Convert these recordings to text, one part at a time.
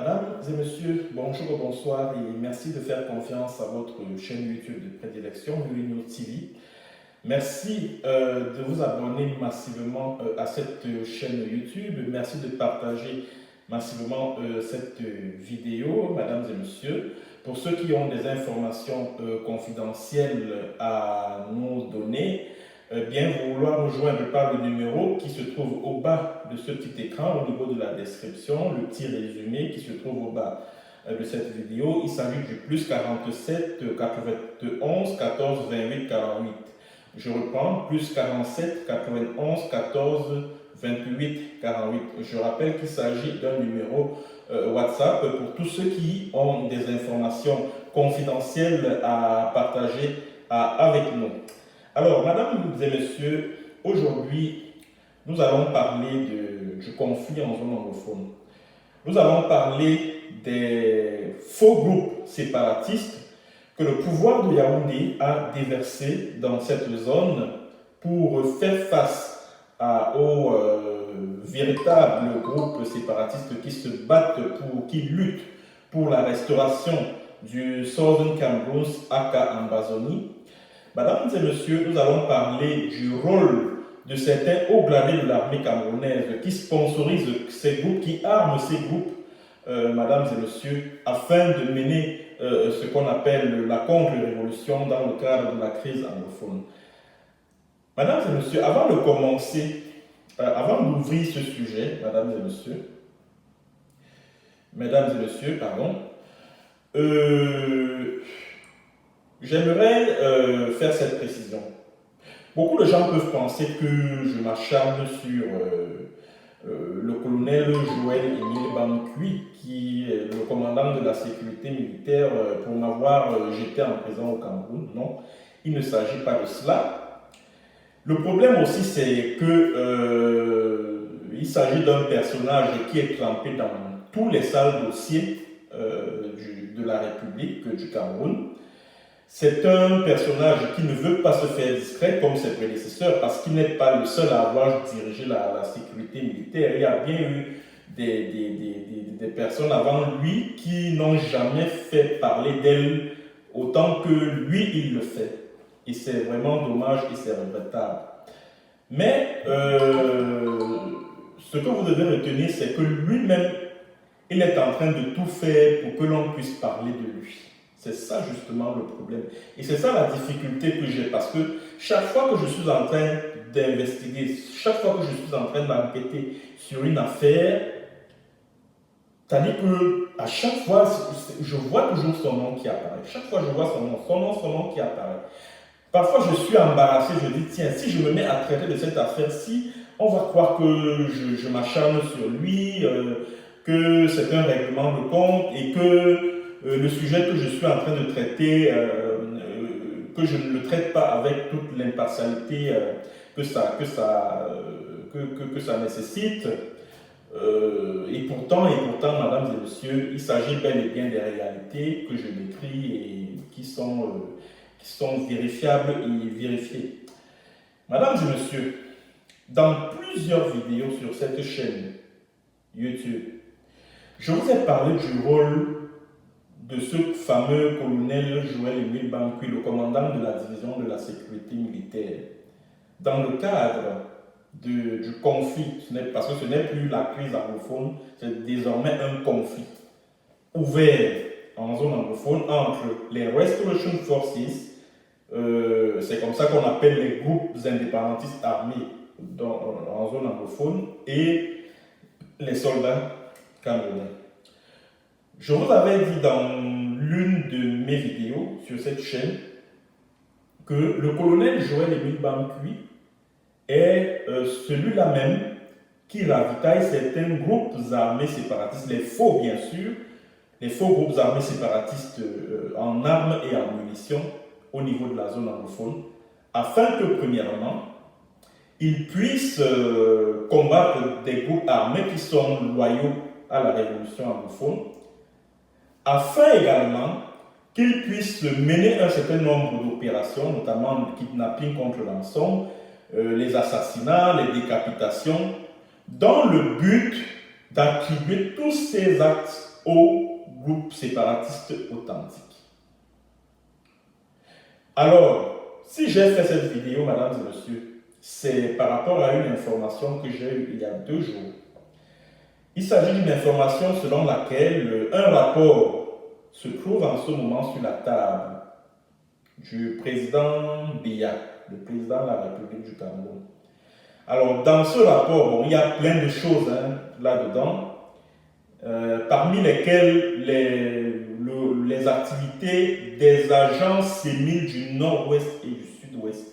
Mesdames et messieurs, bonjour, bonsoir et merci de faire confiance à votre chaîne YouTube de prédilection, Luino TV. Merci de vous abonner massivement à cette chaîne YouTube. Merci de partager massivement cette vidéo, mesdames et messieurs. Pour ceux qui ont des informations confidentielles à nous donner, bien vouloir nous joindre par le numéro qui se trouve au bas de ce petit écran au niveau de la description, le petit résumé qui se trouve au bas de cette vidéo. Il s'agit du plus 47 91 14 28 48. Je reprends, plus 47 91 14 28 48. Je rappelle qu'il s'agit d'un numéro WhatsApp pour tous ceux qui ont des informations confidentielles à partager avec nous. Alors, mesdames et messieurs, aujourd'hui, nous allons parler du conflit en zone anglophone. Nous allons parler des faux groupes séparatistes que le pouvoir de Yaoundé a déversés dans cette zone pour faire face aux véritables groupes séparatistes qui se battent, qui luttent pour la restauration du Southern Cameroun, aka Ambazonie. Mesdames et messieurs, nous allons parler du rôle de certains hauts gradés de l'armée camerounaise qui sponsorisent ces groupes, qui arment ces groupes, mesdames et messieurs, afin de mener ce qu'on appelle la contre-révolution dans le cadre de la crise anglophone. Mesdames et messieurs, avant de commencer, avant d'ouvrir ce sujet, mesdames et messieurs, pardon, j'aimerais faire cette précision. Beaucoup de gens peuvent penser que je m'acharne sur le colonel Joël-Émile Bankui, qui est le commandant de la sécurité militaire, pour m'avoir jeté en prison au Cameroun. Non, il ne s'agit pas de cela. Le problème aussi, c'est que il s'agit d'un personnage qui est trempé dans tous les sales dossiers de la République du Cameroun. C'est un personnage qui ne veut pas se faire discret comme ses prédécesseurs parce qu'il n'est pas le seul à avoir dirigé la sécurité militaire. Il y a bien eu des personnes avant lui qui n'ont jamais fait parler d'elle autant que lui, il le fait. Et c'est vraiment dommage et c'est regrettable. Mais ce que vous devez retenir, c'est que lui-même, il est en train de tout faire pour que l'on puisse parler de lui. C'est ça justement le problème. Et c'est ça la difficulté que j'ai parce que chaque fois que je suis en train d'investiguer, chaque fois que je suis en train d'enquêter sur une affaire, c'est-à-dire qu'à chaque fois, je vois toujours son nom qui apparaît. Chaque fois, je vois son nom qui apparaît. Parfois, je suis embarrassé, je dis, tiens, si je me mets à traiter de cette affaire-ci, on va croire que je m'acharne sur lui, que c'est un règlement de compte et que le sujet que je suis en train de traiter, que je ne le traite pas avec toute l'impartialité que ça nécessite. Et pourtant, mesdames et messieurs, il s'agit bel et bien des réalités que je décris et qui sont vérifiables et vérifiées. Mesdames et messieurs, dans plusieurs vidéos sur cette chaîne YouTube, je vous ai parlé du rôle de ce fameux colonel Joël-Émile Bankui, le commandant de la division de la sécurité militaire. Dans le cadre du conflit, parce que ce n'est plus la crise anglophone, c'est désormais un conflit ouvert en zone anglophone entre les Restoration Forces, c'est comme ça qu'on appelle les groupes indépendantistes armés en zone anglophone, et les soldats camerounais. Je vous avais dit dans l'une de mes vidéos sur cette chaîne que le colonel Joël-Émile Bankui est celui-là même qui ravitaille certains groupes armés séparatistes, les faux bien sûr, les faux groupes armés séparatistes en armes et en munitions au niveau de la zone anglophone, afin que premièrement, ils puissent combattre des groupes armés qui sont loyaux à la révolution anglophone, afin également qu'ils puissent mener un certain nombre d'opérations, notamment le kidnapping contre rançon, les assassinats, les décapitations, dans le but d'attribuer tous ces actes au groupe séparatiste authentique. Alors, si j'ai fait cette vidéo, mesdames et messieurs, c'est par rapport à une information que j'ai eue il y a 2 jours. Il s'agit d'une information selon laquelle un rapport se trouve en ce moment sur la table du président Biya, le président de la République du Cameroun. Alors, dans ce rapport, bon, il y a plein de choses là-dedans, parmi lesquelles les activités des agents sémiles du nord-ouest et du sud-ouest,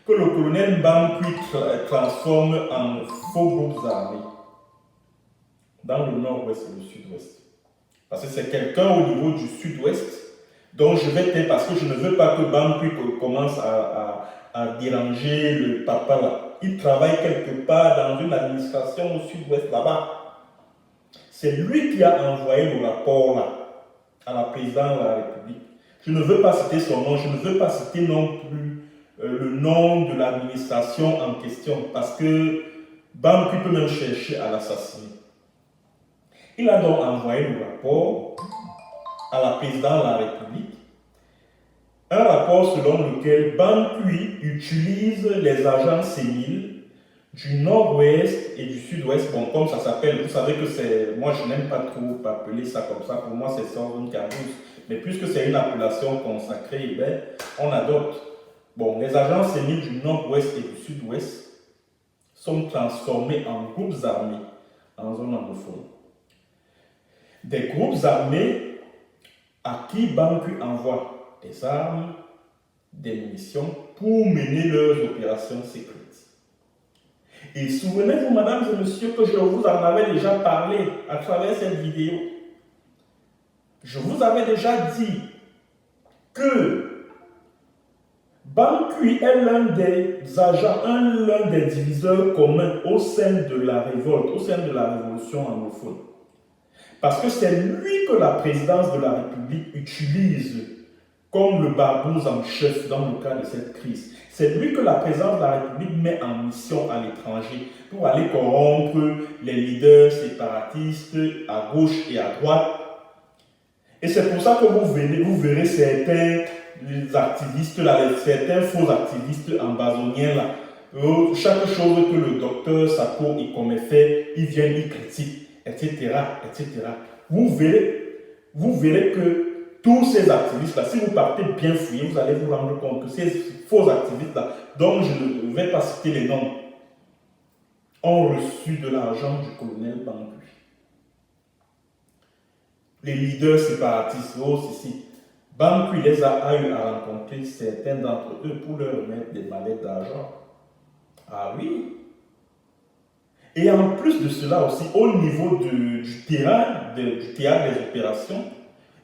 que le colonel Bamkui transforme en faux groupes armés dans le nord-ouest et le sud-ouest. Parce que c'est quelqu'un au niveau du sud-ouest dont je vais taire parce que je ne veux pas que Bamkui commence à déranger le papa là. Il travaille quelque part dans une administration au sud-ouest là-bas. C'est lui qui a envoyé le rapport là à la présidente de la République. Je ne veux pas citer son nom, je ne veux pas citer non plus le nom de l'administration en question parce que Bamkui peut même chercher à l'assassiner. Il a donc envoyé le rapport à la présidente de la République, un rapport selon lequel Bamkui utilise les agents sémiles du nord-ouest et du sud-ouest, bon, comme ça s'appelle, vous savez que c'est, moi je n'aime pas trop appeler ça comme ça, pour moi c'est Southern Caboose, mais puisque c'est une appellation consacrée, ben, on adopte. Bon, les agents sémiles du nord-ouest et du sud-ouest sont transformés en groupes armés en zone anglophone. Des groupes armés à qui Bamkui envoie des armes, des munitions pour mener leurs opérations secrètes. Et souvenez-vous, mesdames et messieurs, que je vous en avais déjà parlé à travers cette vidéo. Je vous avais déjà dit que Bamkui est l'un des agents, l'un des diviseurs communs au sein de la révolte, au sein de la révolution anglophone. Parce que c'est lui que la présidence de la République utilise comme le barbouze en chef dans le cas de cette crise. C'est lui que la présidence de la République met en mission à l'étranger pour aller corrompre les leaders séparatistes à gauche et à droite. Et c'est pour ça que vous verrez certains activistes, là, certains faux activistes ambazoniens, là, chaque chose que le docteur Sako et comme fait, ils viennent, ils critiquent, etc., etc. Vous verrez que tous ces activistes-là, si vous partez bien fouiller, vous allez vous rendre compte que ces faux activistes-là, dont je ne vais pas citer les noms, ont reçu de l'argent du colonel Bamkui. Les leaders séparatistes, ceci. Bamkui les a eu à rencontrer certains d'entre eux pour leur remettre des mallettes d'argent. Ah oui. Et en plus de cela aussi, au niveau du terrain, du théâtre des opérations,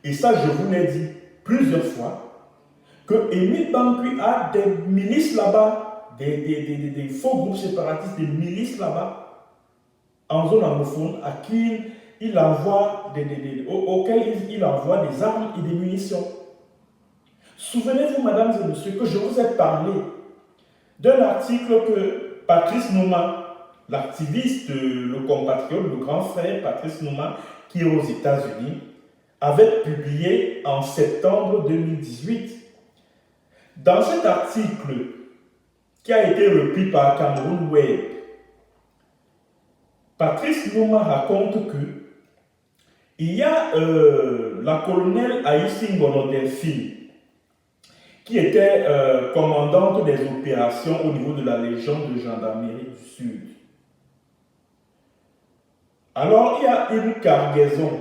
et ça je vous l'ai dit plusieurs fois, que Émile Bamkui a des milices là-bas, des faux groupes séparatistes, des milices là-bas, en zone anglophone, à qui il envoie auxquels il envoie des armes et des munitions. Souvenez-vous, mesdames et messieurs, que je vous ai parlé d'un article que Patrice Nouma, l'activiste, le compatriote, le grand frère Patrice Nouma, qui est aux États-Unis, avait publié en septembre 2018. Dans cet article, qui a été repris par Cameroun Web, Patrice Nouma raconte que il y a la colonelle Aïssi Ngono Delphine, qui était commandante des opérations au niveau de la Légion de gendarmerie du Sud. Alors, il y a une cargaison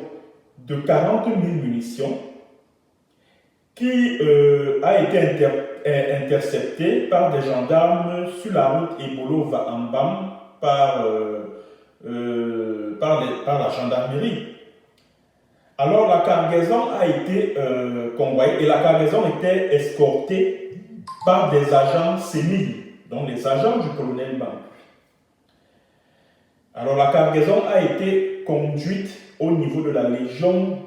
de 40 000 munitions qui a été interceptée par des gendarmes sur la route Ebolo-Vaambam par la gendarmerie. Alors la cargaison a été convoyée et la cargaison était escortée par des agents sémiles, donc les agents du colonel Bamkui. Alors la cargaison a été conduite au niveau de la Légion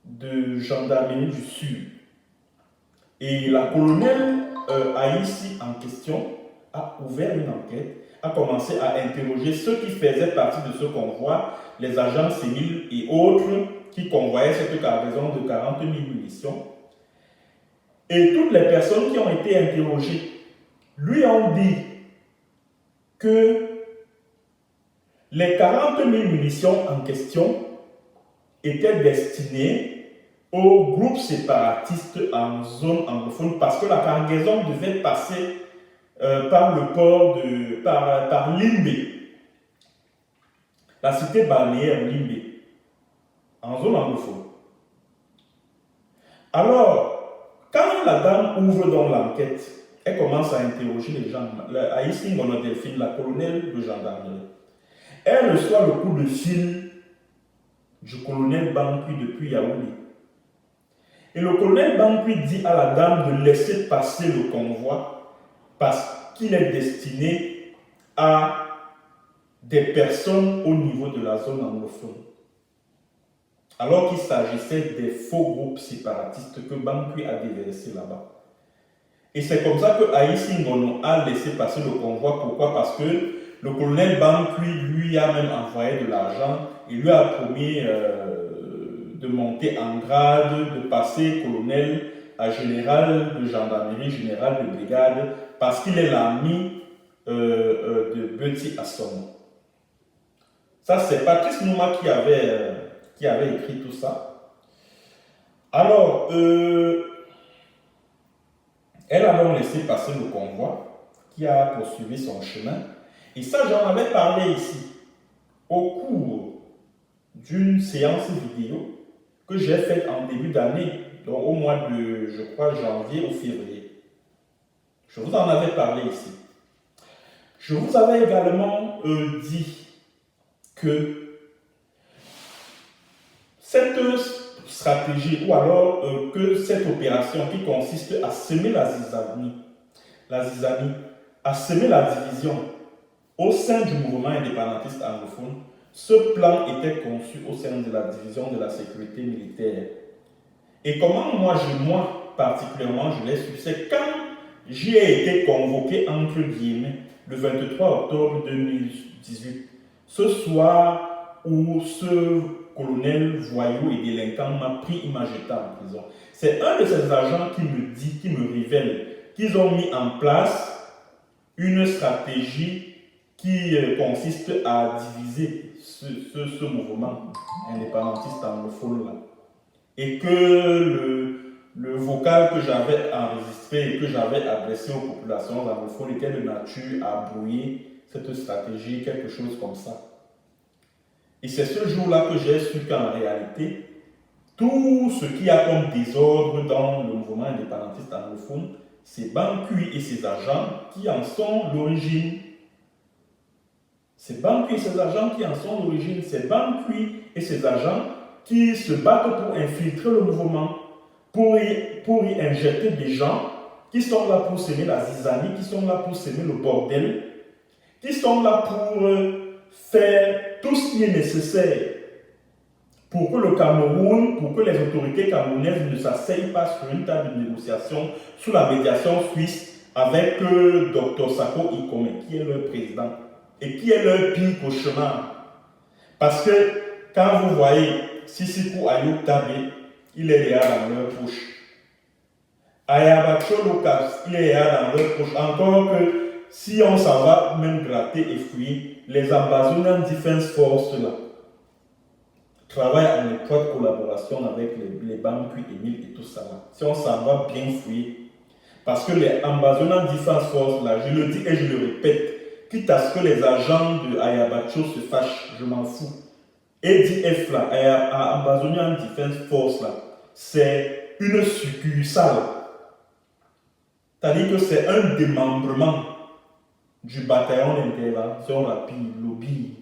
de gendarmerie du Sud. Et la colonelle Aïssi en question a ouvert une enquête, a commencé à interroger ceux qui faisaient partie de ce convoi, les agents sémiles et autres, qui convoyait cette cargaison de 40 000 munitions. Et toutes les personnes qui ont été interrogées lui ont dit que les 40 000 munitions en question étaient destinées aux groupes séparatistes en zone anglophone parce que la cargaison devait passer par le port de par Limbe, la cité balnéaire Limbe, en zone anglophone. Alors, quand la dame ouvre donc l'enquête, elle commence à interroger les gens. Aïssi Ngono Delphine, la colonelle de gendarmerie, elle reçoit le coup de fil du colonel Bankui depuis Yaoundé. Et le colonel Bankui dit à la dame de laisser passer le convoi parce qu'il est destiné à des personnes au niveau de la zone anglophone. Alors qu'il s'agissait des faux groupes séparatistes que Bankui a déversés là-bas. Et c'est comme ça que Aïssi Ngono a laissé passer le convoi. Pourquoi? Parce que le colonel Bankui lui a même envoyé de l'argent. Il lui a promis de monter en grade, de passer colonel à général de gendarmerie, général de brigade, parce qu'il est l'ami de Beti Assomo. Ça, c'est Patrice Nouma qui avait écrit tout ça. Alors, elle a donc laissé passer le convoi qui a poursuivi son chemin. Et ça, j'en avais parlé ici, au cours d'une séance vidéo que j'ai faite en début d'année, donc au mois de, je crois, janvier ou février. Je vous en avais parlé ici. Je vous avais également dit que cette stratégie, ou alors que cette opération qui consiste à semer la zizanie, à semer la division au sein du mouvement indépendantiste anglophone, ce plan était conçu au sein de la division de la sécurité militaire. Et comment moi particulièrement, je l'ai su, c'est quand j'y ai été convoqué, entre guillemets, le 23 octobre 2018, ce soir où ce colonel voyou et délinquant m'a pris, il m'a jeté en prison. C'est un de ces agents qui me dit, qui me révèle qu'ils ont mis en place une stratégie qui consiste à diviser ce mouvement indépendantiste anglophone là. Et que le vocal que j'avais enregistré et que j'avais adressé aux populations anglophones était de nature à brouiller cette stratégie, quelque chose comme ça. Et c'est ce jour-là que j'ai su qu'en réalité, tout ce qui a comme désordre dans le mouvement indépendantiste anglophone, c'est Bankui et ses agents qui en sont l'origine. C'est Bankui et ses agents qui en sont l'origine. C'est Bankui et ses agents qui se battent pour infiltrer le mouvement, pour y injecter des gens qui sont là pour semer la zizanie, qui sont là pour semer le bordel, qui sont là pour faire tout ce qui est nécessaire pour que le Cameroun, pour que les autorités camerounaises ne s'asseyent pas sur une table de négociation sous la médiation suisse avec Dr Sako Ikome, qui est leur président et qui est leur pire cauchemar. Parce que quand vous voyez Sisikou Ayoub Tabé, il est là dans leur poche. Ayabacho Lucas, il est là dans leur poche. Encore que si on s'en va même gratter et fouiller, les Ambazonian Defense Force là travaillent en étroite collaboration avec les Bankui, Emile et tout ça là. Si on s'en va bien fouiller, parce que les Ambazonian Defense Force là, je le dis et je le répète, quitte à ce que les agents de Ayabacho se fâchent, je m'en fous. ADF là, Ambazonian Defense Force là, c'est une succursale. C'est-à-dire que c'est un démembrement du bataillon d'intervention rapide, lobby.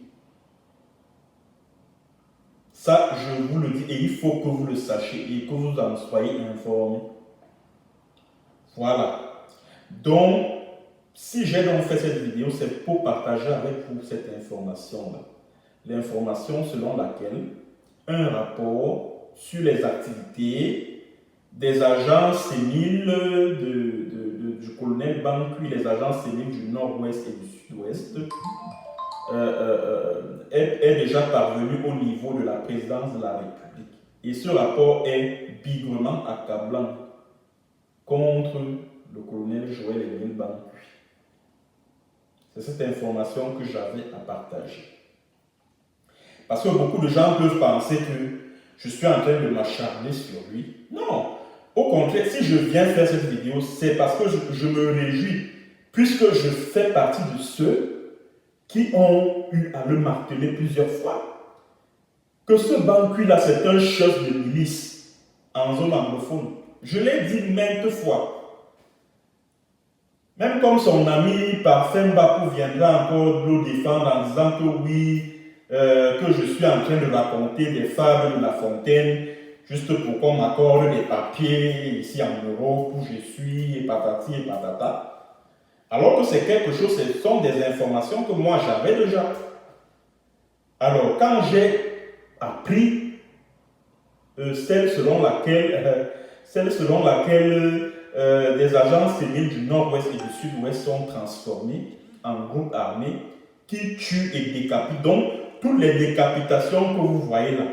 Ça, je vous le dis et il faut que vous le sachiez et que vous en soyez informés. Voilà. Donc, si j'ai donc fait cette vidéo, c'est pour partager avec vous cette information-là. L'information selon laquelle un rapport sur les activités des agents séniles du colonel Bankui, les agents séniles du nord-ouest et du sud-ouest, est déjà parvenu au niveau de la présidence de la République. Et ce rapport est bigrement accablant contre le colonel Joël Émile Bancui. C'est cette information que j'avais à partager. Parce que beaucoup de gens peuvent penser que je suis en train de m'acharner sur lui. Non, au contraire, si je viens faire cette vidéo, c'est parce que je me réjouis, puisque je fais partie de ceux qui ont eu à le marteler plusieurs fois, que ce Bancui-là, c'est un chef de milice en zone anglophone. Je l'ai dit maintes fois. Même comme son ami Parfait Mbappé viendra encore le défendre en disant que oui, que je suis en train de raconter des fables de La Fontaine, juste pour qu'on m'accorde des papiers ici en Europe où je suis, et patati et patata. Alors que c'est quelque chose, ce sont des informations que moi j'avais déjà. Alors quand j'ai appris celle selon laquelle des agences civiles du nord-ouest et du sud-ouest sont transformées en groupes armés qui tuent et décapitent. Donc, toutes les décapitations que vous voyez là,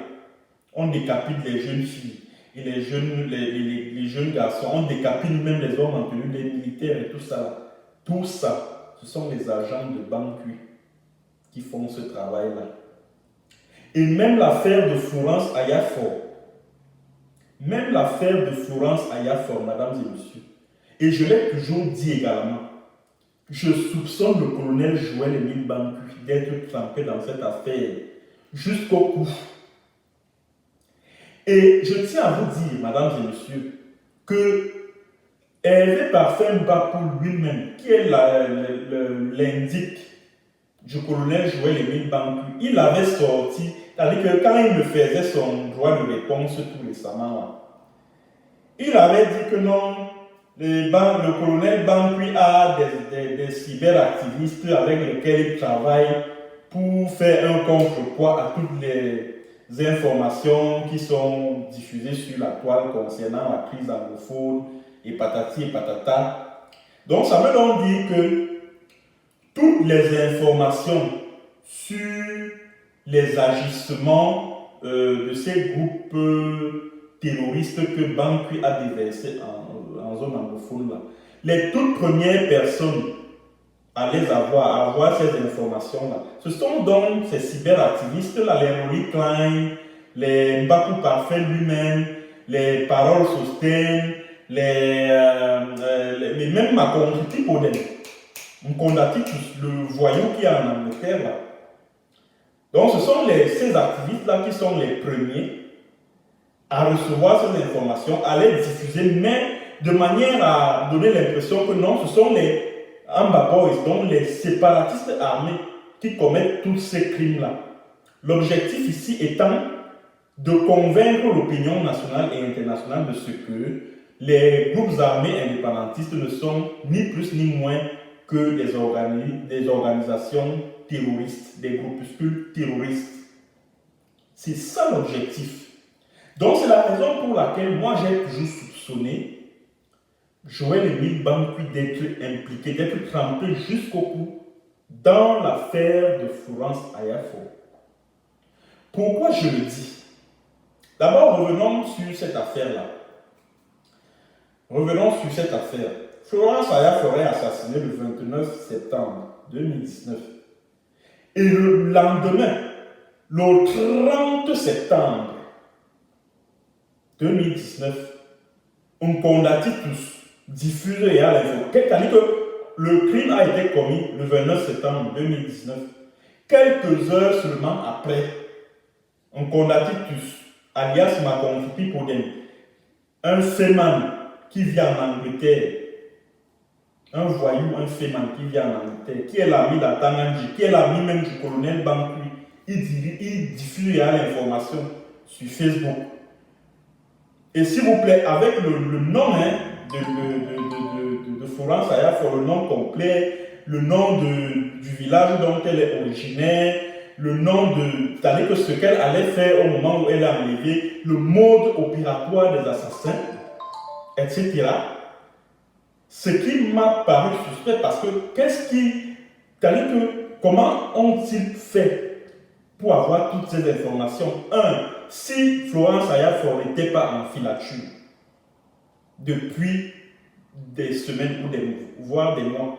on décapite les jeunes filles et les jeunes garçons, on décapite même les hommes en tenue, les militaires et tout ça. Tout ça, ce sont les agents de Bancui qui font ce travail-là. Et même l'affaire de Florence Ayafor, mesdames et messieurs, et je l'ai toujours dit également, je soupçonne le colonel Joël Émile Bancui d'être trempé dans cette affaire jusqu'au cou. Et je tiens à vous dire, mesdames et messieurs, que Hervé Parfait Mbappé lui-même, qui est l'indique du colonel Joël Émile Bancui, il avait sorti, c'est-à-dire que quand il me faisait son droit de réponse tout récemment, là, il avait dit que non, le colonel Bancui a des cyberactivistes avec lesquels il travaille pour faire un contrepoids à toutes les informations qui sont diffusées sur la toile concernant la crise anglophone et patati et patata. Donc ça veut donc dire que toutes les informations sur les agissements de ces groupes terroristes que Bancui a déversés en zone anglophone, là, les toutes premières personnes à avoir ces informations-là, ce sont donc ces cyberactivistes-là, les Rolly Klein, les Mbappé Parfait lui-même, les Paroles Sosten, mais même Makonti Podem. Mkondati, le voyou qui est en Angleterre là. Donc ce sont ces activistes-là qui sont les premiers à recevoir ces informations, à les diffuser, mais de manière à donner l'impression que non, ce sont les Amba Boys, donc les séparatistes armés qui commettent tous ces crimes-là. L'objectif ici étant de convaincre l'opinion nationale et internationale de ce que les groupes armés indépendantistes ne sont ni plus ni moins que des organisations terroristes, des groupuscules terroristes. C'est ça l'objectif. Donc c'est la raison pour laquelle moi j'ai toujours soupçonné Joël Émile Bancui d'être impliqué, d'être trempé jusqu'au cou dans l'affaire de Florence Ayafor. Pourquoi je le dis? D'abord, revenons sur cette affaire-là. Florence Ayafor est assassinée le 29 septembre 2019. Et le lendemain, le 30 septembre 2019, on condamne tous, diffusé à l'info. C'est-à-dire que le crime a été commis le 29 septembre 2019. Quelques heures seulement après, on condamne tous, alias Makonfi Podem, un féman qui vit en Angleterre, un voyou, un féman qui vit en Angleterre, qui est l'ami d'Atanganji, qui est l'ami même du colonel Bancui, il diffuse l'information sur Facebook. Et s'il vous plaît, avec le nom de Florence Ayafor, le nom complet, le nom du village dont elle est originaire, le nom c'est-à-dire que ce qu'elle allait faire au moment où elle est enlevée, le mode opératoire des assassins, etc. Ce qui m'a paru suspect parce que c'est-à-dire que comment ont-ils fait pour avoir toutes ces informations. Un, si Florence Ayafor n'était pas en filature depuis des semaines ou voire des mois,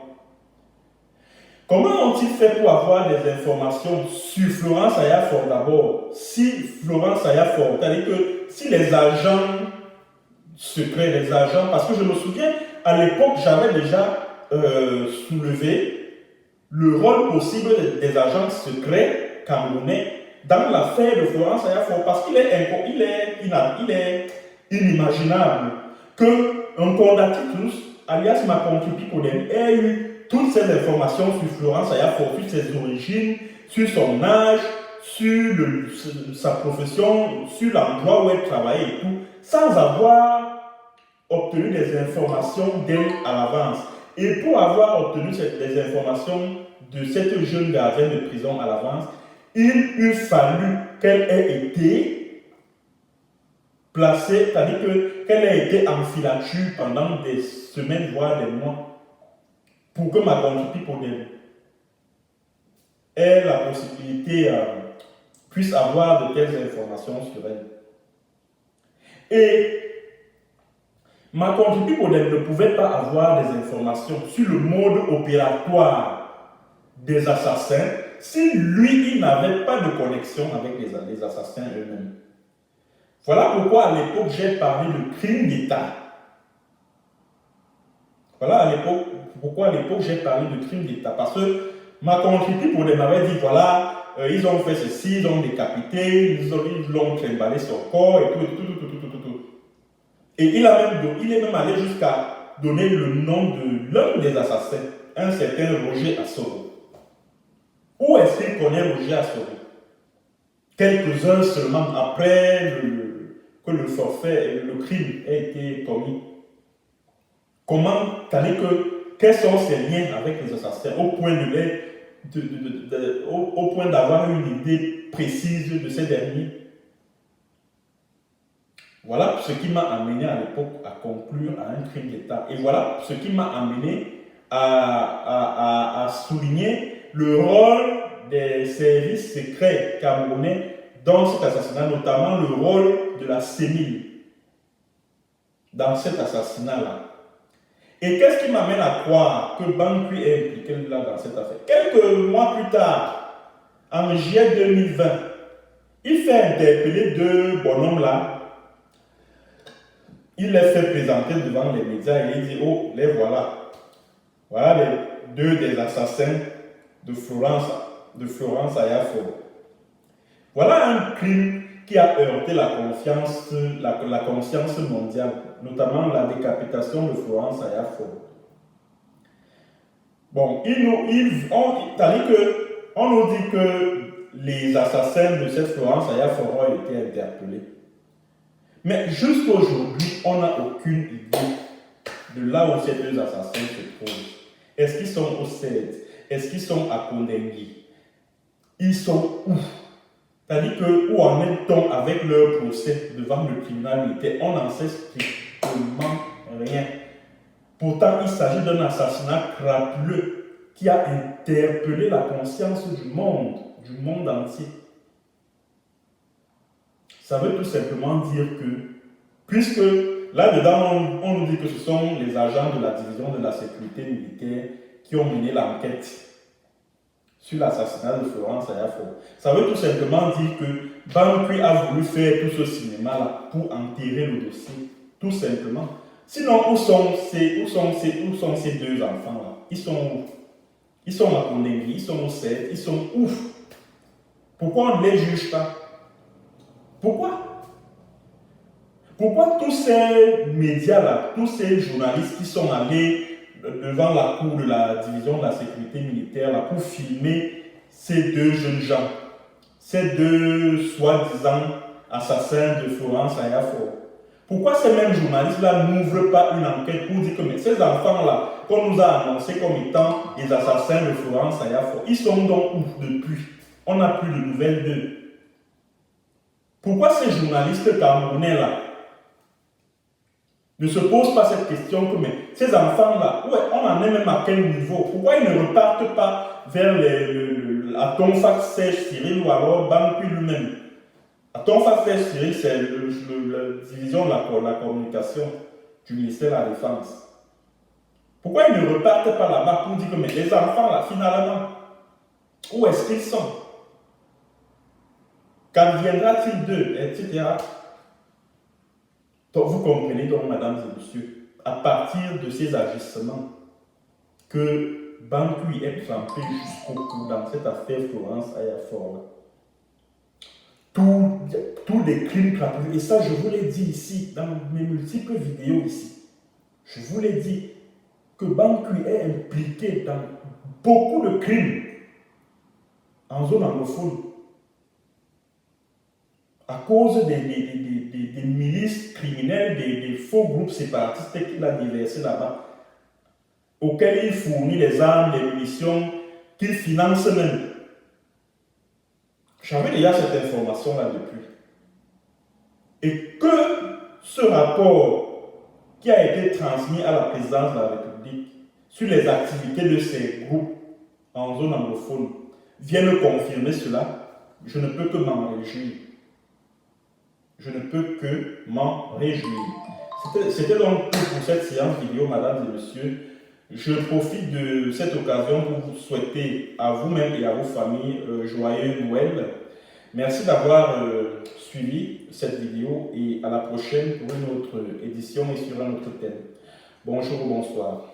comment ont-ils fait pour avoir des informations sur Florence Ayafor d'abord? Si Florence Ayafor, c'est-à-dire que si les agents secrets, les agents, parce que je me souviens, à l'époque, j'avais déjà soulevé le rôle possible des agents secrets camerounais dans l'affaire de Florence Ayafor, parce qu'il est inimaginable qu'un Condaticus, alias Makonki Picodem, ait eu toutes ces informations sur Florence Ayafor, sur ses origines, sur son âge, sur sa profession, sur l'endroit où elle travaillait et tout, sans avoir obtenu des informations d'elle à l'avance. Et pour avoir obtenu des informations de cette jeune gardienne de prison à l'avance, il eût fallu qu'elle ait été placée, c'est-à-dire qu'elle ait été en filature pendant des semaines, voire des mois, pour que Makonki Picodem ait la possibilité, puisse avoir de telles informations sur elle. Et Makonki Picodem ne pouvait pas avoir des informations sur le mode opératoire des assassins si lui, il n'avait pas de connexion avec les assassins eux-mêmes. Voilà pourquoi à l'époque j'ai parlé de crime d'État. Voilà pourquoi à l'époque j'ai parlé de crime d'État. Parce que Makonki Picodem avait dit voilà, ils ont fait ceci, ils ont décapité, ils l'ont trimballé son corps et tout. Et il est même allé jusqu'à donner le nom de l'un des assassins, un certain Roger Assoro. Où est-ce qu'il connaît Roger Assoro? Quelques heures seulement après que le forfait, le crime ait été commis. Comment, quels sont ses liens avec les assassins au point d'avoir une idée précise de ces derniers? Voilà ce qui m'a amené à l'époque à conclure à un crime d'État. Et voilà ce qui m'a amené à souligner le rôle des services secrets camerounais dans cet assassinat, notamment le rôle de la CENIL dans cet assassinat-là. Et qu'est-ce qui m'amène à croire que Bankui est impliqué là dans cette affaire? Quelques mois plus tard, en juillet 2020, il fait interpeller deux bonhommes là. Il les fait présenter devant les médias et il dit oh, les voilà. Voilà les deux des assassins de Florence Ayafor. Voilà un crime qui a heurté la conscience mondiale, notamment la décapitation de Florence Ayafor. Bon, on nous dit que les assassins de cette Florence Ayafor ont été interpellés. Mais jusqu'à aujourd'hui, on n'a aucune idée de là où ces deux assassins se trouvent. Est-ce qu'ils sont au CED? Est-ce qu'ils sont à Kondengui? Ils sont où? C'est-à-dire que où en est-on avec leur procès devant le tribunal militaire? On n'en sait strictement rien. Pourtant, il s'agit d'un assassinat crapuleux qui a interpellé la conscience du monde entier. Ça veut tout simplement dire que, puisque là-dedans, on nous dit que ce sont les agents de la division de la sécurité militaire qui ont mené l'enquête sur l'assassinat de Florence Ayafor. Ça veut tout simplement dire que Bankui a voulu faire tout ce cinéma-là pour enterrer le dossier. Tout simplement. Sinon, où sont ces deux enfants-là? Ils sont où? Ils sont à Kondengui, ils sont au CED, ils sont où? Pourquoi on ne les juge pas? Pourquoi tous ces médias-là, tous ces journalistes qui sont allés devant la cour de la division de la sécurité militaire là, pour filmer ces deux jeunes gens, ces deux soi-disant assassins de Florence Ayafor, pourquoi ces mêmes journalistes-là n'ouvrent pas une enquête pour dire que mais ces enfants-là, qu'on nous a annoncés comme étant les assassins de Florence Ayafor, ils sont donc où depuis? On n'a plus de nouvelles d'eux. Pourquoi ces journalistes camerounais-là ne se posent pas cette question que mais ces enfants-là, on en est même à quel niveau? Pourquoi ils ne repartent pas vers à Tonfax Serge Cyril ou alors Banqui lui-même. À Tonfax Serge Cyril, c'est la division de la communication du ministère de la Défense. Pourquoi ils ne repartent pas là-bas pour dire que mais les enfants, là, finalement, où est-ce qu'ils sont? Qu'adviendra-t-il d'eux, etc. Donc, vous comprenez donc, mesdames et messieurs, à partir de ces agissements, que Banqui est trempé jusqu'au cou dans cette affaire Florence Ayafor. Tous les crimes trafiqués, et ça je vous l'ai dit ici, dans mes multiples vidéos ici, je vous l'ai dit, que Banqui est impliqué dans beaucoup de crimes en zone anglophone à cause des milices criminelles, des faux groupes séparatistes qu'il a déversés là-bas, auxquels il fournit les armes, les munitions, qu'il finance même. J'avais déjà cette information-là depuis. Et que ce rapport qui a été transmis à la présidence de la République sur les activités de ces groupes en zone anglophone vienne confirmer cela, je ne peux que m'en réjouir. Je ne peux que m'en réjouir. C'était donc tout pour cette séance vidéo, mesdames et messieurs. Je profite de cette occasion pour vous souhaiter à vous-même et à vos familles joyeux Noël. Merci d'avoir suivi cette vidéo et à la prochaine pour une autre édition et sur un autre thème. Bonjour ou bonsoir.